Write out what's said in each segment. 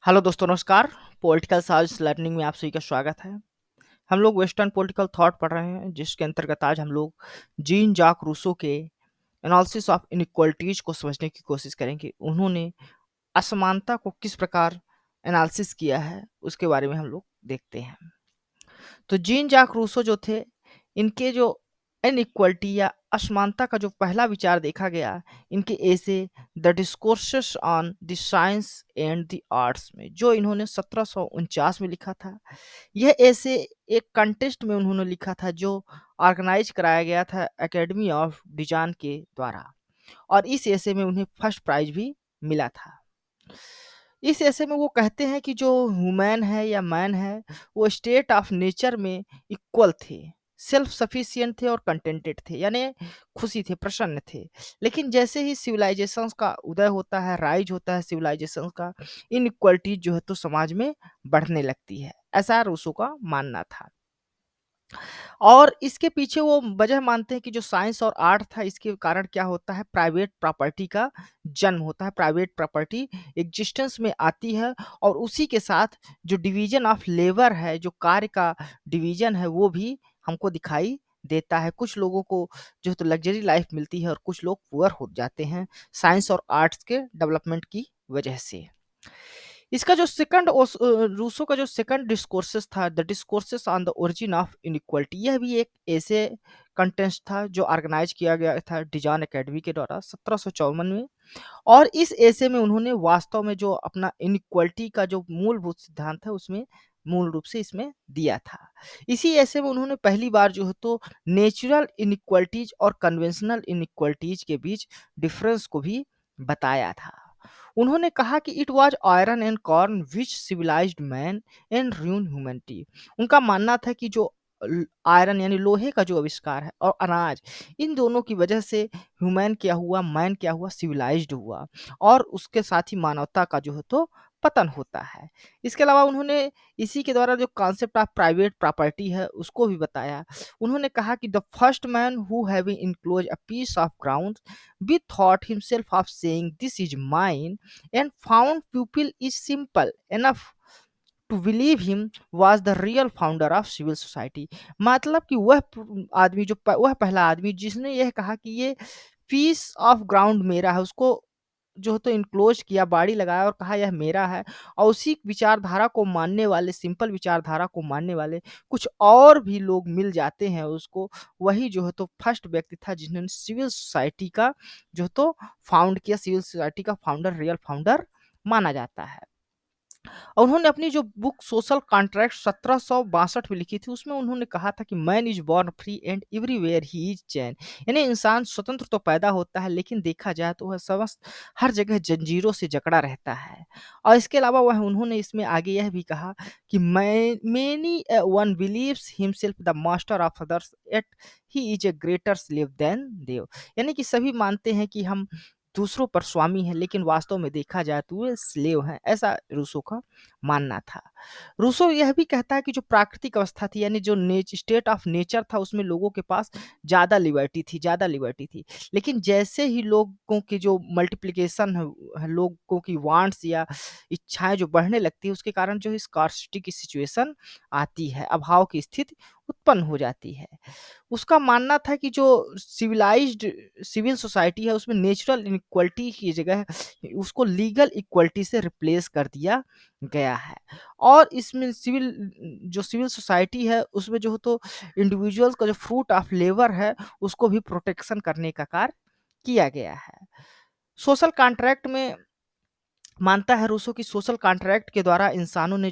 Hello दोस्तों, नमस्कार। Political science learning में आप सभी का स्वागत है। हम लोग वेस्टर्न पॉलिटिकल थॉट पढ़ रहे हैं, जिसके अंतर्गत आज हम लोग जीन जाक रूसो के एनालिसिस ऑफ इनइक्वालिटीज को समझने की कोशिश करेंगे। उन्होंने असमानता को किस प्रकार एनालिसिस किया है, उसके बारे में हम लोग देखते हैं। तो जीन जाक रूसो जो थे, इनके जो इनइक्वालिटी या असमानता का जो पहला विचार देखा गया, इनके ऐसे the discourses on the science and the arts में, जो इन्होंने 1749 में लिखा था। यह ऐसे एक कंटेस्ट में उन्होंने लिखा था, जो ऑर्गेनाइज कराया गया था एकेडमी ऑफ डिजाइन के द्वारा, और इस ऐसे में उन्हें फर्स्ट प्राइज भी मिला था। इस ऐसे में वो कहते हैं कि जो ह्यूमन है या मैन है, वो स्टेट ऑफ नेचर में इक्वल थे, सेल्फ सफिशिएंट थे और कंटेंटेड थे, यानी खुशी थे, प्रसन्न थे। लेकिन जैसे ही सिविलाइजेशन का उदय होता है, राइज होता है सिविलाइजेशन का, इनइक्वालिटी जो है तो समाज में बढ़ने लगती है। ऐसा रूसो का मानना था। और इसके पीछे वो वजह मानते हैं कि जो साइंस और आर्ट था, इसके कारण क्या होता है, प्राइवेट प्रॉपर्टी का जन्म होता है, प्राइवेट प्रॉपर्टी एग्जिस्टेंस में आती है, और उसी के साथ जो डिवीजन ऑफ लेबर है, जो कार्य का डिवीजन है, वो भी हमको दिखाई देता है। कुछ लोगों को जो है तो लग्जरी लाइफ मिलती है, और कुछ लोग पुअर हो जाते हैं साइंस और आर्ट्स के डेवलपमेंट की वजह से। इसका जो रूसो का जो सेकंड डिस्कोर्सेस था, the discourses on the origin of inequality, यह भी एक ऐसे कंटेस्ट था जो ऑर्गेनाइज किया गया था डिजाइन एकेडमी के द्वारा 1754 में। और इस ऐसे में उन्होंने वास्तव में जो अपना इनइक्वालिटी का जो मूलभूत सिद्धांत है, उसमें मूल रूप से इसमें दिया था। इसी ऐसे में उन्होंने पहली बार जो है तो नेचुरल इनइक्वालिटीज और कन्वेंशनल इनइक्वालिटीज के बीच डिफरेंस को भी बताया था। उन्होंने कहा कि it was iron and corn which civilised man and ruined humanity. उनका मानना था कि जो आयरन यानी लोहे का जो आविष्कार है, और अनाज, इन दोनों की वजह से ह्यूमन क्या हुआ, मैन क्या हुआ, सिविलाइज्ड हुआ, और उसके साथ ही मानवता का जो है तो पतन होता है। इसके अलावा उन्होंने इसी के द्वारा जो कॉन्सेप्ट ऑफ प्राइवेट प्रॉपर्टी है, उसको भी बताया। उन्होंने कहा कि the first man who having enclose a piece of ground bethought himself of saying this is mine, and found people is simple enough to believe him was the real founder of civil society। मतलब कि आदमी वह पहला आदमी जिसने यह कहा कि ये पीस ऑफ ग्राउंड मेरा है, उसको जो है तो इनक्लोज किया, बाड़ी लगाया और कहा यह मेरा है। और उसी विचारधारा को मानने वाले, सिंपल विचारधारा को मानने वाले कुछ और भी लोग मिल जाते हैं उसको, वही जो है तो फर्स्ट व्यक्ति था जिन्होंने सिविल सोसाइटी का जो है तो फाउंड किया। सिविल सोसाइटी का फाउंडर, रियल फाउंडर माना जाता है। और उन्होंने अपनी जो बुक सोशल कॉन्ट्रैक्ट 1762 में लिखी थी, उसमें उन्होंने कहा था कि man is born free and everywhere he is chain, यानी इंसान स्वतंत्र तो पैदा होता है, लेकिन देखा जाए तो वह समस्त हर जगह जंजीरों से जकड़ा रहता है। और इसके अलावा वह उन्होंने इसमें आगे यह भी कहा कि many one believes himself the master of others at he is a greater slave than they, यानी कि सभी मानते हैं कि हम दूसरों पर स्वामी हैं, लेकिन वास्तव में देखा जाए तो वे स्लेव हैं। ऐसा रूसो का मानना था। रूसो यह भी कहता है कि जो प्राकृतिक अवस्था थी, यानी जो स्टेट ऑफ नेचर था, उसमें लोगों के पास ज़्यादा लिबर्टी थी। लेकिन जैसे ही लोगों की जो मल्टीप्लिकेशन है, लोगों की वांट्स या इच्छाएं जो बढ़ने लगती है, उसके कारण जो है स्कार्सिटी की सिचुएशन आती है, अभाव की स्थिति उत्पन्न हो जाती है। उसका मानना था कि जो सिविलाइज्ड सिविल सोसाइटी है, उसमें नेचुरल इनइक्वालिटी की जगह उसको लीगल इक्वलिटी से रिप्लेस कर दिया गया है। और इसमें जो सिविल सोसाइटी है, उसमें जो है तो इंडिविजुअल्स का जो फ्रूट ऑफ लेबर है, उसको भी प्रोटेक्शन करने का कार्य किया गया है। सोशल कॉन्ट्रैक्ट में मानता है रूसो कि सोशल कॉन्ट्रैक्ट के द्वारा इंसानों ने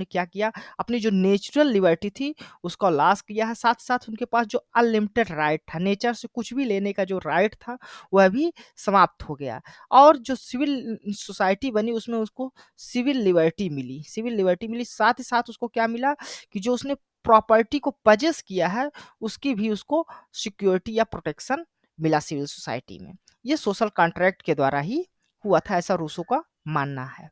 क्या किया, अपनी जो नेचुरल लिबर्टी थी उसको लॉस किया है। साथ साथ उनके पास जो अनलिमिटेड राइट था, नेचर से कुछ भी लेने का जो राइट था, वह भी समाप्त हो गया। और जो सिविल सोसाइटी बनी, उसमें उसको सिविल लिबर्टी मिली। साथ ही साथ उसको क्या मिला कि जो उसने प्रॉपर्टी को पजेस किया है, उसकी भी उसको सिक्योरिटी या प्रोटेक्शन मिला सिविल सोसाइटी में। ये सोशल कॉन्ट्रैक्ट के द्वारा ही हुआ था, ऐसा रूसो का मानना है।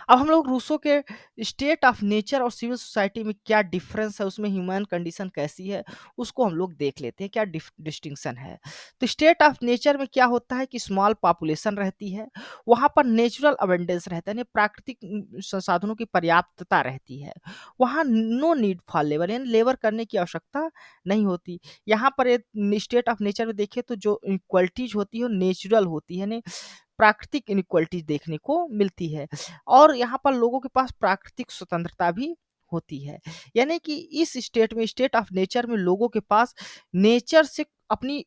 अब हम लोग रूसो के स्टेट ऑफ नेचर और सिविल सोसाइटी में क्या डिफरेंस है, उसमें ह्यूमन कंडीशन कैसी है, उसको हम लोग देख लेते हैं क्या डिस्टिंक्शन है। तो स्टेट ऑफ नेचर में क्या होता है कि स्मॉल पॉपुलेशन रहती है, वहाँ पर नेचुरल अबंडेंस रहता है, यानी प्राकृतिक संसाधनों की पर्याप्तता रहती है। वहाँ नो नीड फॉर लेबर, यानी लेबर करने की आवश्यकता नहीं होती। यहाँ पर स्टेट ऑफ नेचर में देखें तो जो इक्वलिटीज होती है वो नेचुरल होती है, यानी प्राकृतिक इनइक्वालिटीज देखने को मिलती है। और यहाँ पर लोगों के पास प्राकृतिक स्वतंत्रता भी होती है, यानी कि इस स्टेट में, स्टेट ऑफ नेचर में, लोगों के पास नेचर से अपनी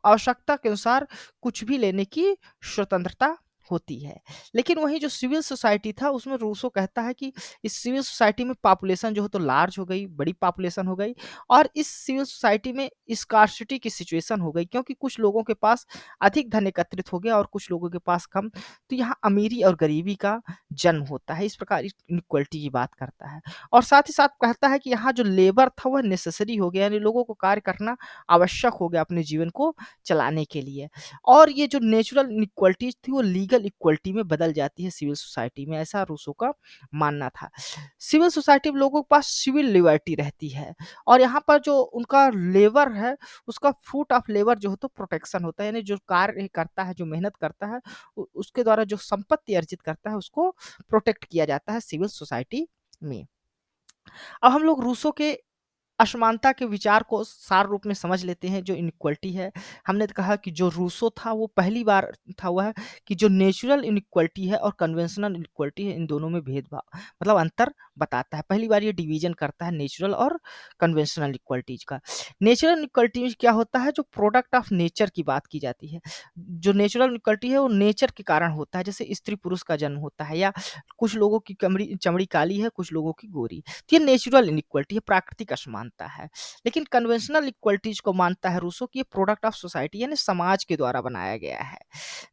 आवश्यकता के अनुसार कुछ भी लेने की स्वतंत्रता होती है। लेकिन वहीं जो सिविल सोसाइटी था उसमें रूसो कहता है कि इस सिविल सोसाइटी में पॉपुलेशन जो है तो लार्ज हो गई, बड़ी पॉपुलेशन हो गई, और इस सिविल सोसाइटी में स्कार्सिटी की सिचुएशन हो गई, क्योंकि कुछ लोगों के पास अधिक धन एकत्रित हो गया और कुछ लोगों के पास कम। तो यहाँ अमीरी और गरीबी का जन्म होता है। इस प्रकार इनइक्वलिटी की बात करता है। और साथ ही साथ कहता है कि यहाँ जो लेबर था वह नेसेसरी हो गया, यानी लोगों को कार्य करना आवश्यक हो गया अपने जीवन को चलाने के लिए। और ये जो नेचुरल इनइक्वालिटीज थी वो लीगल इक्वलिटी में बदल जाती है सिविल सोसाइटी में, ऐसा रूसो का मानना था। सिविल सोसाइटी में लोगों के पास सिविल लिबर्टी रहती है, और यहाँ पर जो उनका लेबर है उसका फ्रूट ऑफ लेबर जो है तो प्रोटेक्शन होता है, यानी जो कार्य करता है, जो मेहनत करता है, उसके द्वारा जो संपत्ति अर्जित करता है उसको प्रोटेक्ट किया जाता है सिविल सोसाइटी में। अब हम लोग रूसो के असमानता के विचार को सार रूप में समझ लेते हैं। जो इनइक्वालिटी है, हमने तो कहा कि जो रूसो था वो पहली बार था वह कि जो नेचुरल इनइक्वालिटी है और कन्वेंशनल इनइक्वालिटी है, इन दोनों में भेदभाव मतलब अंतर बताता है। पहली बार ये डिवीजन करता है नेचुरल और कन्वेंशनल इक्वालिटीज का। नेचुरल इनइक्वालिटी में क्या होता है, जो प्रोडक्ट ऑफ नेचर की बात की जाती है। जो नेचुरल इनइक्वालिटी है वो नेचर के कारण होता है, जैसे स्त्री पुरुष का जन्म होता है, या कुछ लोगों की चमड़ी चमड़ी काली है, कुछ लोगों की गोरी। तो ये नेचुरल इनइक्वालिटी है, प्राकृतिक असमानता है। लेकिन कन्वेंशनल इक्वालिटीज को मानता है रूसो कि ये प्रोडक्ट ऑफ सोसाइटी, यानी समाज के द्वारा बनाया गया है।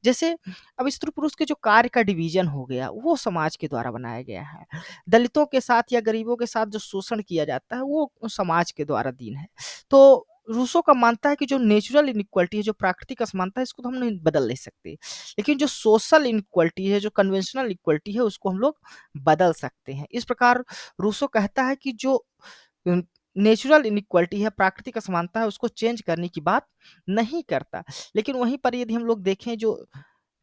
जैसे अब स्त्री पुरुष के जो कार्य का डिवीजन हो गया वो समाज के द्वारा बनाया गया है। दलितों के साथ या गरीबों के साथ जो शोषण किया जाता है वो समाज के द्वारा दीन है। तो रूसो का मानता है कि जो नेचुरल इनइक्वालिटी है, जो प्राकृतिक असमानता है, इसको तो हम नहीं बदल नहीं सकते, लेकिन जो सोशल इनइक्वालिटी है, जो कन्वेंशनल इक्वालिटी है, उसको हम लोग बदल सकते हैं। इस प्रकार रूसो कहता है कि जो नेचुरल इनइक्वालिटी है, प्राकृतिक असमानता है, उसको चेंज करने की बात नहीं करता। लेकिन वहीं पर यदि हम लोग देखें, जो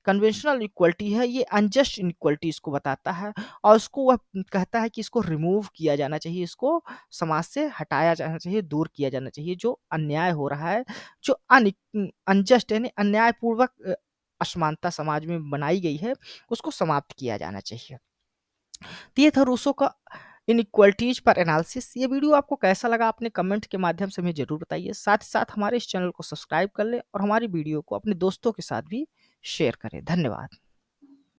कन्वेंशनल इक्वालिटी है ये अनजस्ट इनइक्वालिटी इसको बताता है, और उसको वह कहता है कि इसको रिमूव किया जाना चाहिए, इसको समाज से हटाया जाना चाहिए, दूर किया जाना चाहिए। जो अन्याय हो रहा है, जो अनजस्ट यानी अन्यायपूर्वक असमानता समाज में बनाई गई है, उसको समाप्त किया जाना चाहिए। तो ये था रूसो का इनइक्वालिटीज पर एनालिसिस। ये वीडियो आपको कैसा लगा अपने कमेंट के माध्यम से हमें जरूर बताइए। साथ ही साथ हमारे इस चैनल को सब्सक्राइब कर लें और हमारी वीडियो को अपने दोस्तों के साथ भी शेयर करें। धन्यवाद।